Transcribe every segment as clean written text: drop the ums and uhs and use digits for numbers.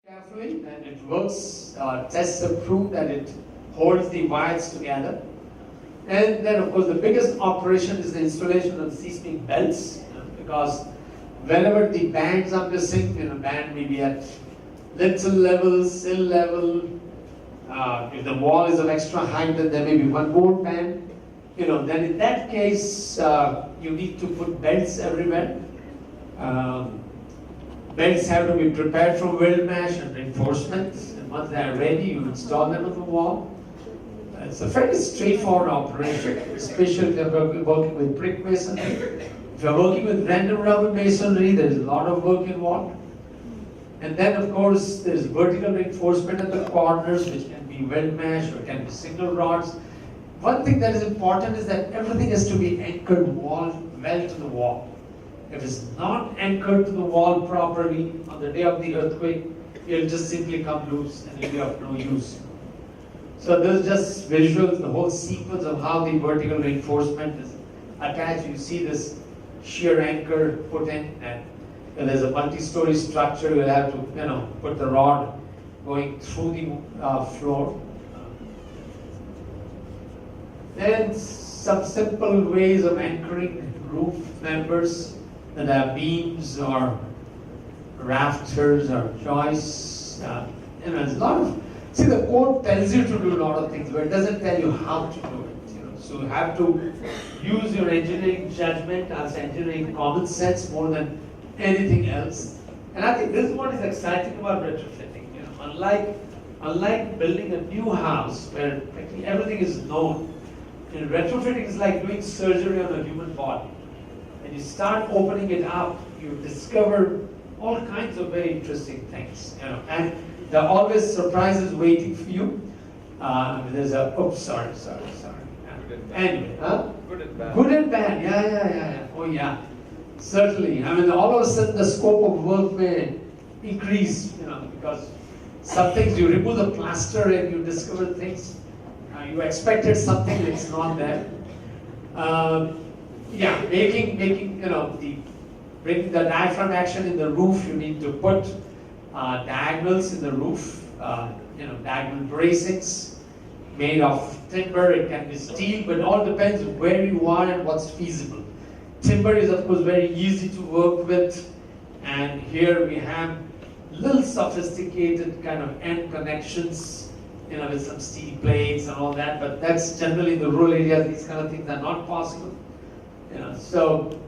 carefully, and it works. Tests have proved that it holds the wires together. And then, of course, the biggest operation is the installation of the seismic belts, because whenever the bands are missing, band may be at lintel level, sill level. If the wall is of extra height, then there may be one more band. Then in that case, you need to put belts everywhere. Belts have to be prepared from weld mesh and reinforcements, and once they are ready, you install them on the wall. It's a fairly straightforward operation, especially if you're working with brick masonry. If you're working with random rubber masonry, there's a lot of work involved. And then, of course, there's vertical reinforcement at the corners, which can be weld mesh or can be single rods. One thing that is important is that everything has to be anchored well to the wall. If it's not anchored to the wall properly on the day of the earthquake, it'll just simply come loose and it'll be of no use. So there's just visuals, the whole sequence of how the vertical reinforcement is attached. You see this shear anchor put in, and there's a multi-story structure. You'll have to, put the rod going through the floor. Then some simple ways of anchoring roof members that are beams or rafters or joists. There's a lot of. See, the code tells you to do a lot of things, but it doesn't tell you how to do it. So you have to use your engineering judgment as engineering common sense more than anything else. And I think this is what is exciting about retrofitting. Unlike building a new house where practically everything is known, retrofitting is like doing surgery on a human body. And you start opening it up, you discover all kinds of very interesting things. And there are always surprises waiting for you. There's a, oops, sorry. Anyway, huh? Good and bad. Good and bad, yeah. Oh yeah, certainly. All of a sudden the scope of work may increase, because some things you remove the plaster and you discover things. You expected something that's not there. Bringing the diaphragm action in the roof, you need to put diagonals in the roof, diagonal bracings made of timber. It can be steel, but it all depends where you are and what's feasible. Timber is, of course, very easy to work with, and here we have little sophisticated kind of end connections, with some steel plates and all that, but that's generally in the rural areas, these kind of things are not possible. So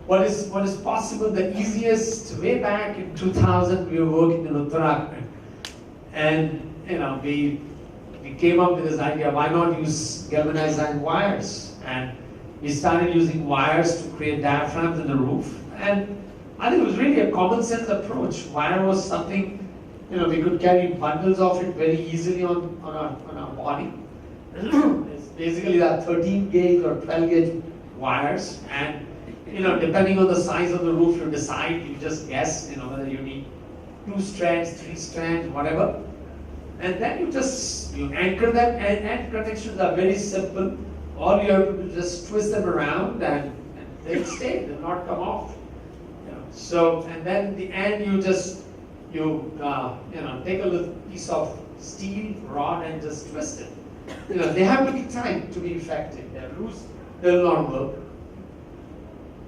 what is possible, the easiest, way back in 2000, we were working in Uttarakhand, and we came up with this idea, why not use galvanized iron wires? And we started using wires to create diaphragms in the roof, and I think it was really a common sense approach. Wire was something, we could carry bundles of it very easily on our body. It's basically that 13 gauge or 12 gauge wires, and depending on the size of the roof, you decide, you just guess, whether you need 2 strands, 3 strands, whatever. And then you anchor them, and end connections are very simple. All you have to do is just twist them around and they'll stay, they'll not come off. So, and then the end you take a little piece of steel rod and just twist it. They have to be tight to be effective. They're loose, they'll not work.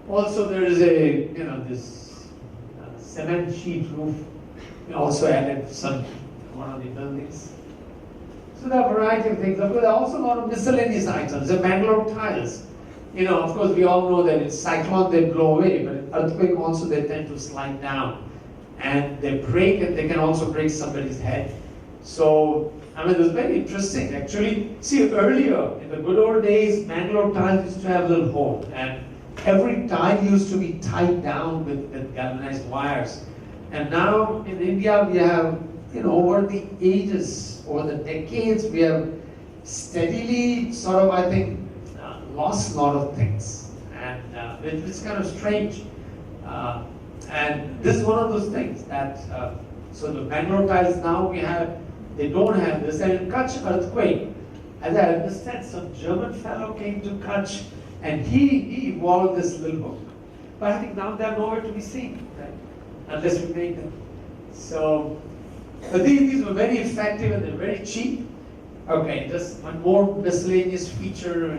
Also, there is this cement sheet roof. We also added one of the buildings. So there are a variety of things. Of course, there are also a lot of miscellaneous items. The Bangalore tiles. Of course, we all know that in cyclone they blow away, but in earthquake also they tend to slide down. And they break, and they can also break somebody's head. So, it's very interesting. Actually, see, earlier, in the good old days, Bangalore tiles used to have a little hole, and every tile used to be tied down with galvanized wires. And now, in India, we have, over the ages, over the decades, we have steadily sort of, I think, lost a lot of things. And it's kind of strange. And this is one of those things that, so the Bangalore tiles now they don't have this. And in Kutch earthquake, as I understand, some German fellow came to Kutch and he evolved this little hook. But I think now they're nowhere to be seen, right? Unless we make them. So But these were very effective and they're very cheap. Okay, just one more miscellaneous feature,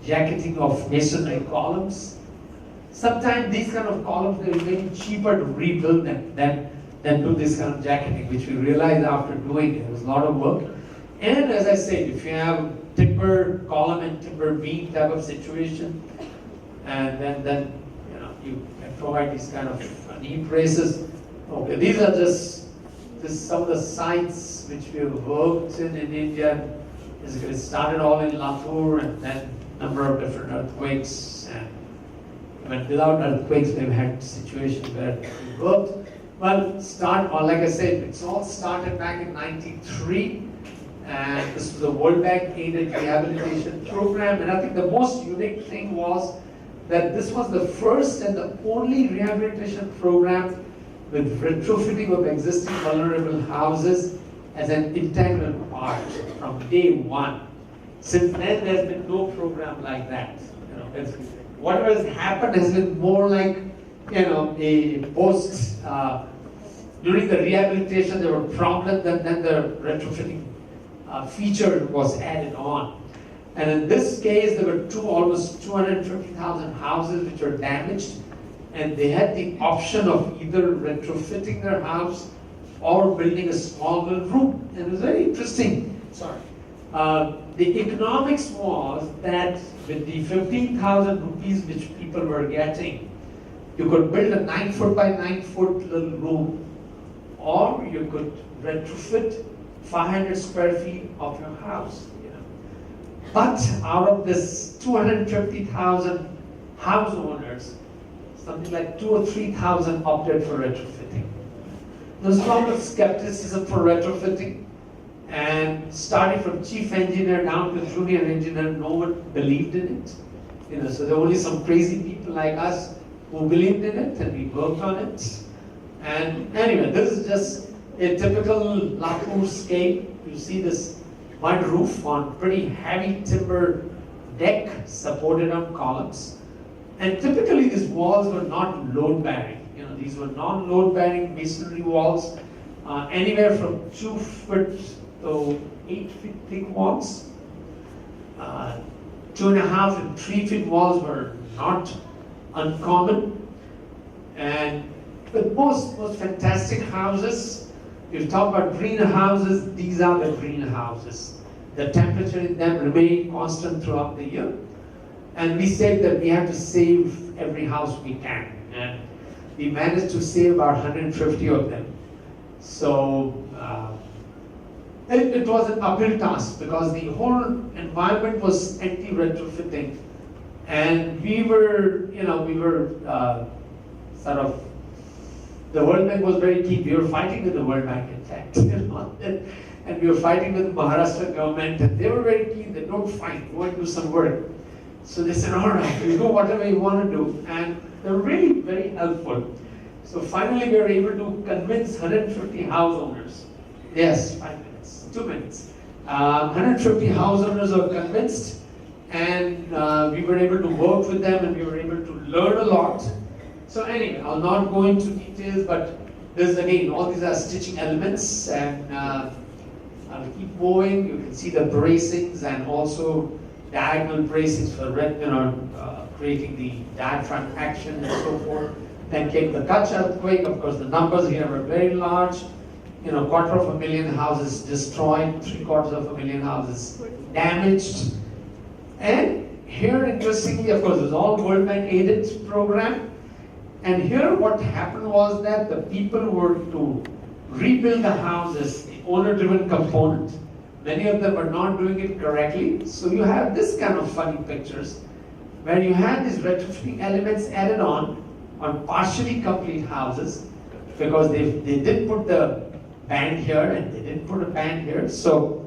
jacketing of masonry columns. Sometimes these kind of columns, they're very cheaper to rebuild them than do this kind of jacketing, which we realized after doing it. It was a lot of work. And as I said, if you have timber column and timber beam type of situation, and then you can provide these kind of knee braces. Okay, these are just some of the sites which we have worked in India. It started all in Latur, and then a number of different earthquakes, and even without earthquakes we've had situations where we worked. Well, like I said, it's all started back in '93, and this was a World Bank aided rehabilitation program. And I think the most unique thing was that this was the first and the only rehabilitation program with retrofitting of existing vulnerable houses as an integral part from day one. Since then, there's been no program like that. Whatever has happened has been more like, a post. During the rehabilitation, there were problems, and then the retrofitting feature was added on. And in this case, there were almost 250,000 houses which were damaged, and they had the option of either retrofitting their house or building a small little room. And it was very interesting. Sorry. The economics was that with the 15,000 rupees which people were getting, you could build a 9-foot by 9-foot little room, or you could retrofit 500 square feet of your house. But out of this 250,000 house owners, something like 2,000 or 3,000 opted for retrofitting. There's a lot of skepticism for retrofitting, and starting from chief engineer down to junior engineer, no one believed in it. So there were only some crazy people like us who believed in it, and we worked on it. And anyway, this is just a typical Latur scape. You see this mud roof on pretty heavy timber deck supported on columns. And typically these walls were not load-bearing. These were non-load-bearing masonry walls, anywhere from 2 foot to 8 feet thick walls. 2.5 and 3 feet walls were not uncommon. And the most fantastic houses, you talk about greenhouses, these are the greenhouses. The temperature in them remain constant throughout the year. And we said that we have to save every house we can. And we managed to save about 150 of them. So it was an uphill task because the whole environment was anti-retrofitting. And we were sort of, the World Bank was very keen. We were fighting with the World Bank, in fact. And we were fighting with the Maharashtra government, and they were very keen. They don't fight, go and do some work. So they said, all right, you do whatever you want to do. And they were really very helpful. So finally we were able to convince 150 house owners. Yes, 5 minutes, 2 minutes. 150 house owners were convinced, and we were able to work with them, and we were able to learn a lot. So anyway, I'll not go into details, but there's again, all these are stitching elements, and I'll keep moving. You can see the bracings and also diagonal bracings for creating the diaphragm action and so forth. Then came the Kutch earthquake. Of course, the numbers here were very large. 250,000 houses destroyed, 750,000 houses damaged. And here, interestingly, of course, it was all World Bank aided program. And here what happened was that the people were to rebuild the houses, the owner-driven component. Many of them were not doing it correctly. So you have this kind of funny pictures where you have these retrofitting elements added on partially complete houses, because they did put the band here and they didn't put a band here. So,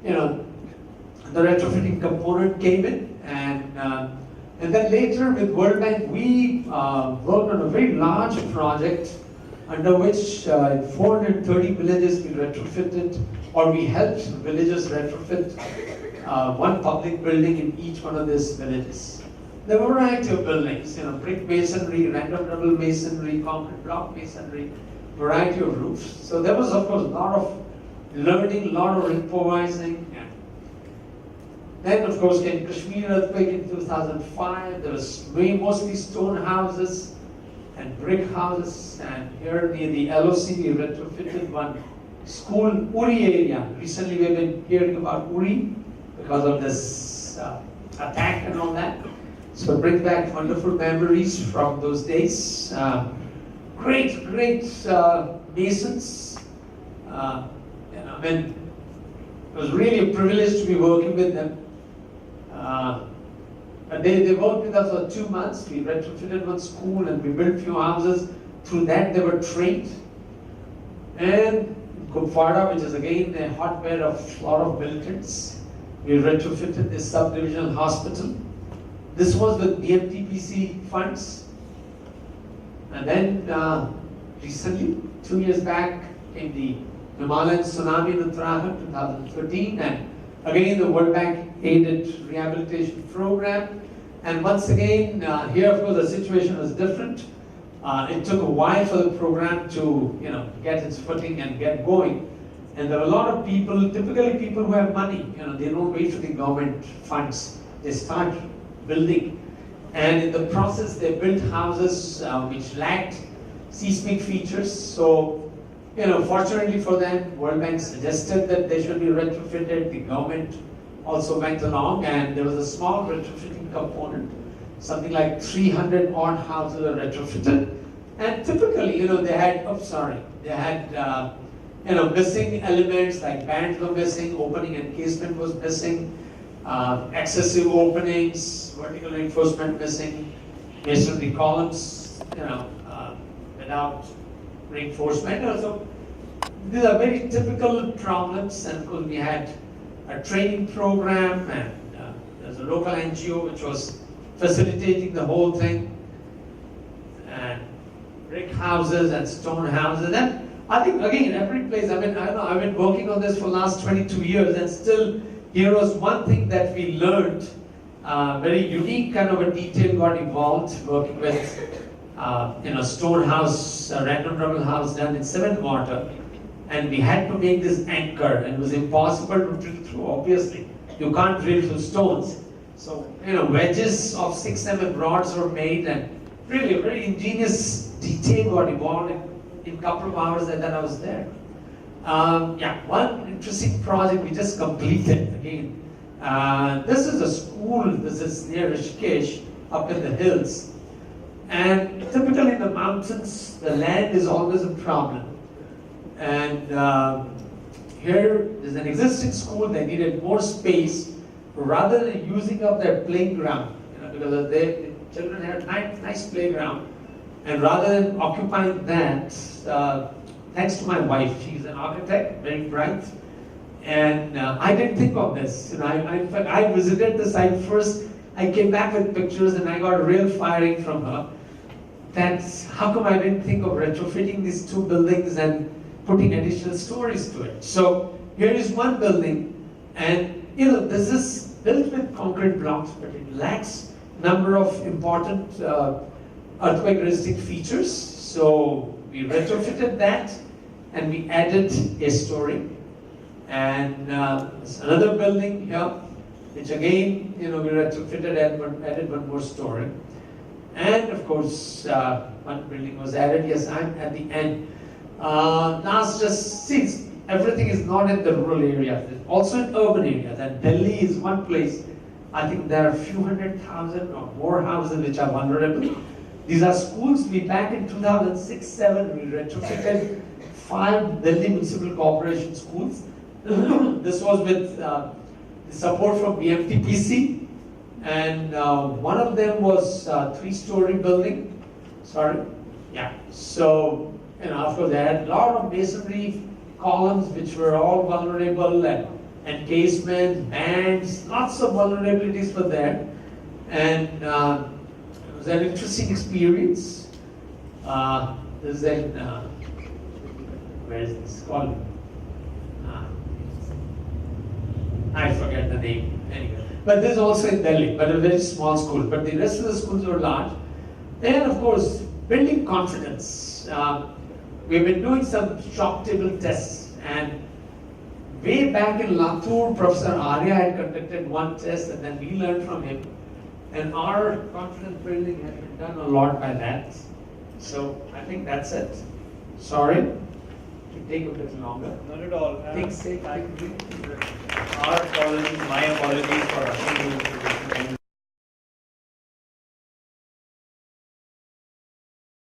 the retrofitting component came in, and then later with World Bank, we worked on a very large project under which 430 villages we retrofitted, or we helped villagers retrofit one public building in each one of these villages. There were a variety of buildings, brick masonry, random double masonry, concrete block masonry, variety of roofs. So there was, of course, a lot of learning, a lot of improvising. Yeah. Then, of course, came Kashmir earthquake in 2005. There was mostly stone houses and brick houses. And here near the LOC, we retrofitted one school, Uri area. Recently, we've been hearing about Uri because of this attack and all that. So it brings back wonderful memories from those days. Great masons. I mean, it was really a privilege to be working with them. But they worked with us for 2 months. We retrofitted one school and we built a few houses. Through that, they were trained. And Kupwara, which is again a hotbed of a lot of militants, we retrofitted this sub-divisional hospital. This was with BMTPC funds. And then recently, 2 years back, came the Himalayan tsunami in Uttarakhand, 2013, and again the World Bank aided rehabilitation program. And once again, here of course the situation was different. It took a while for the program to get its footing and get going. And there are a lot of people, typically people who have money, they don't wait for the government funds. They start building. And in the process, they built houses which lacked seismic features. So, fortunately for them, World Bank suggested that they should be retrofitted. The government also went along, and there was a small retrofitting component. Something like 300 odd houses were retrofitted. And typically, they had, missing elements like bands were missing, opening and casement was missing, excessive openings, vertical reinforcement missing, masonry columns, without reinforcement. So these are very typical problems, and of course we had a training program, and there's a local NGO which was facilitating the whole thing, and brick houses and stone houses. And I think again, every place, I've been working on this for the last 22 years, and still here was one thing that we learned, very unique kind of a detail got involved working with stone house, random rubble house done in cement mortar, and we had to make this anchor, and it was impossible to drill through. Obviously, you can't drill through stones. So wedges of 6 mm rods were made, and really a very ingenious detail got involved in a couple of hours that I was there. One interesting project we just completed again. This is a school, this is near Rishikesh, up in the hills. And typically in the mountains, the land is always a problem. And here, there's an existing school, they needed more space, rather than using up their playground, because the children had a nice playground. And rather than occupying that, thanks to my wife, she's an architect, very bright, and I didn't think of this. In fact, I visited the site first. I came back with pictures, and I got a real firing from her. That's how come I didn't think of retrofitting these 2 buildings and putting additional stories to it. So here is one building, and this is built with concrete blocks, but it lacks number of important earthquake-resistant features. So we retrofitted that, and we added a story. And another building here, which again, we retrofitted and added one more story. And of course, one building was added. Yes, I'm at the end. Since everything is not in the rural area, also in urban areas. And Delhi is one place. I think there are a few 100,000 or more houses which are vulnerable. These are schools. Back in 2006-07, we retrofitted 5 Delhi Municipal Corporation schools. This was with the support from BMTPC, and one of them was a 3-story building. So, of course, they had a lot of masonry columns which were all vulnerable, and casements, bands, lots of vulnerabilities were there. And it was an interesting experience. There's where is this called? I forget the name anyway. But this is also in Delhi, but a very small school. But the rest of the schools were large. And of course, building confidence. we've been doing some shock table tests, and way back in Latur, Professor Arya had conducted one test, and then we learned from him. And our confidence building has been done a lot by that. So I think that's it. Sorry to take a bit longer. Not at all. Think safe. Our apologies, my apologies for rushing you